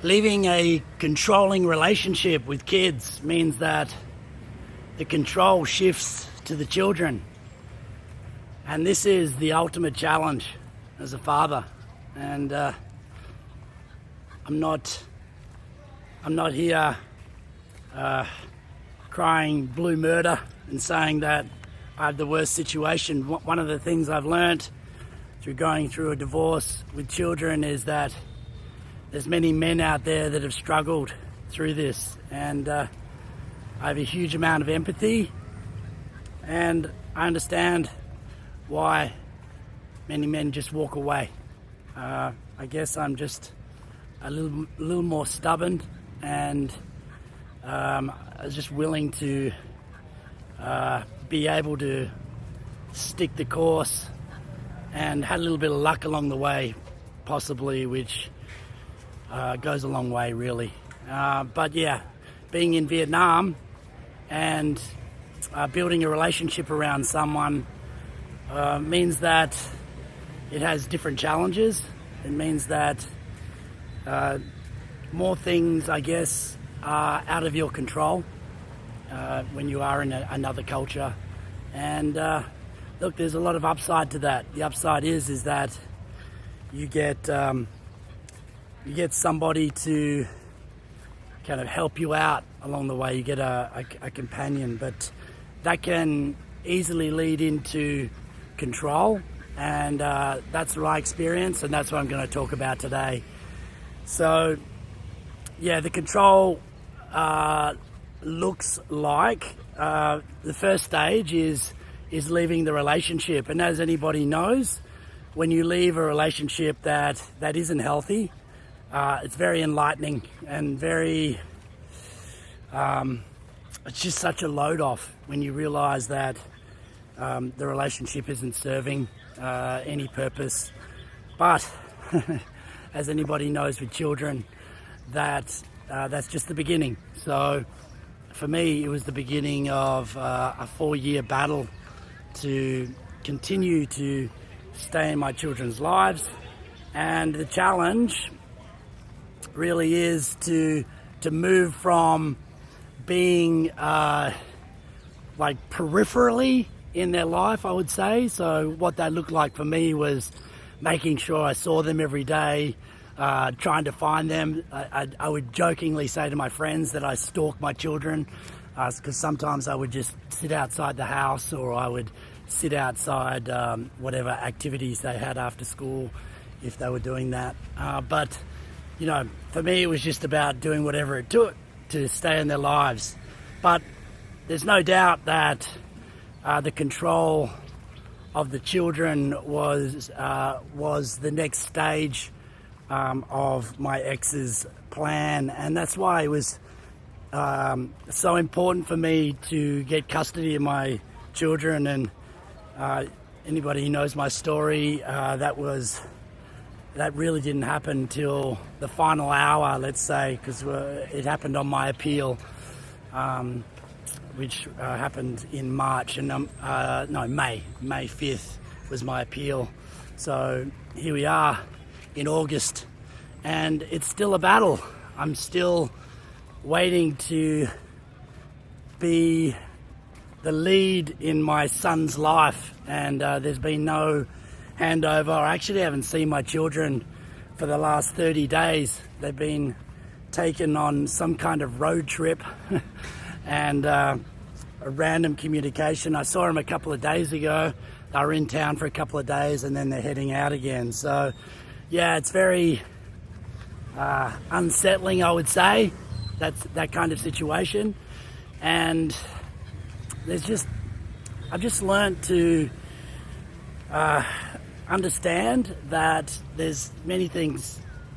Leaving a controlling relationship with kids means that the control shifts to the children. And this is the ultimate challenge as a father. And I'm not here crying blue murder and saying that I have the worst situation. One of the things I've learnt through going through a divorce with children is that there's many men out there that have struggled through this, and I have a huge amount of empathy, and I understand why many men just walk away. I guess I'm just a little more stubborn, and I was just willing to be able to stick the course, and had a little bit of luck along the way, possibly, which goes a long way, really. But yeah, being in Vietnam and building a relationship around someone means that it has different challenges. It means that more things, I guess, are out of your control when you are in another culture. And look, there's a lot of upside to that. The upside is that you get somebody to kind of help you out along the way. You get a companion, but that can easily lead into control, and that's what I experience, and that's what I'm going to talk about today. So yeah, the control looks like the first stage is leaving the relationship. And as anybody knows, when you leave a relationship that isn't healthy, it's very enlightening and very it's just such a load off when you realize that the relationship isn't serving any purpose. But as anybody knows with children, that's just the beginning. So for me, it was the beginning of a 4-year battle to continue to stay in my children's lives. And the challenge really is to move from being like peripherally in their life, I would say. So what that looked like for me was making sure I saw them every day, trying to find them. I would jokingly say to my friends that I stalk my children, because sometimes I would just sit outside the house, or I would sit outside whatever activities they had after school, if they were doing that. But you know, for me, it was just about doing whatever it took to stay in their lives. But there's no doubt that the control of the children was the next stage of my ex's plan, and that's why it was so important for me to get custody of my children. And anybody who knows my story, that really didn't happen until the final hour, let's say, because it happened on my appeal, which happened in March, and May 5th was my appeal. So here we are in August, and it's still a battle. I'm still waiting to be the lead in my son's life, and there's been no handover. I actually haven't seen my children for the last 30 days. They've been taken on some kind of road trip and a random communication. I saw them a couple of days ago. They were in town for a couple of days, and then they're heading out again. So yeah, it's very unsettling, I would say, that kind of situation. And I've just learned to understand that there's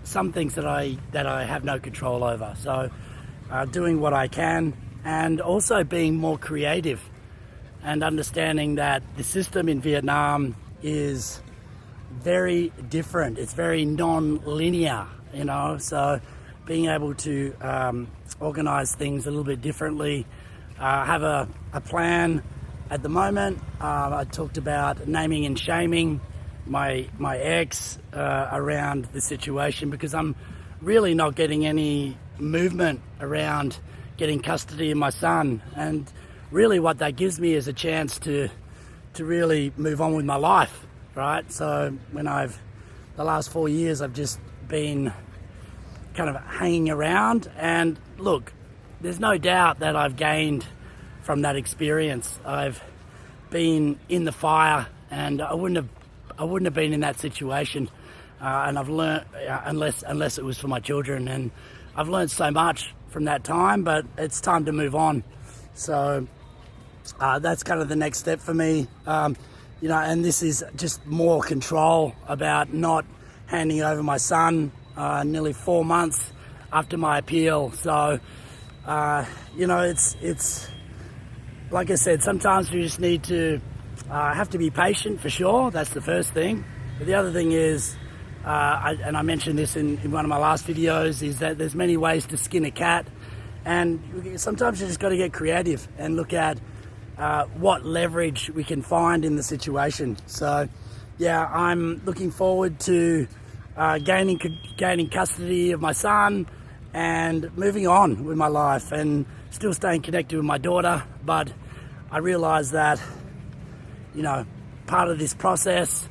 some things that I have no control over. So doing what I can, and also being more creative, and understanding that the system in Vietnam is very different. It's very non-linear, you know, so being able to organize things a little bit differently. Have a plan at the moment. I talked about naming and shaming my ex around the situation, because I'm really not getting any movement around getting custody of my son. And really what that gives me is a chance to really move on with my life, right? So the last 4 years I've just been kind of hanging around, and look, there's no doubt that I've gained from that experience. I've been in the fire, and I wouldn't have been in that situation, and I've learned unless it was for my children, and I've learned so much from that time. But it's time to move on. So that's kind of the next step for me, and this is just more control about not handing over my son nearly 4 months after my appeal. So it's like I said, sometimes we just need to have to be patient, for sure. That's the first thing. But the other thing is, and I mentioned this in one of my last videos, is that there's many ways to skin a cat, and sometimes you just got to get creative and look at what leverage we can find in the situation. So yeah, I'm looking forward to gaining custody of my son and moving on with my life, and still staying connected with my daughter. But I realise that, part of this process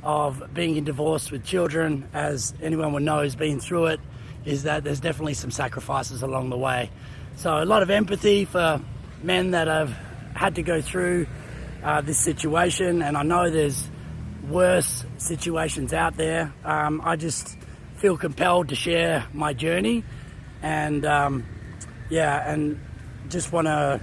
of being in divorce with children, as anyone would know who's been through it, is that there's definitely some sacrifices along the way. So a lot of empathy for men that have had to go through this situation, and I know there's worse situations out there. I just feel compelled to share my journey, and and just want to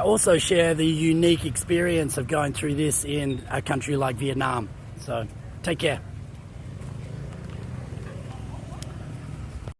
also share the unique experience of going through this in a country like Vietnam. So take care.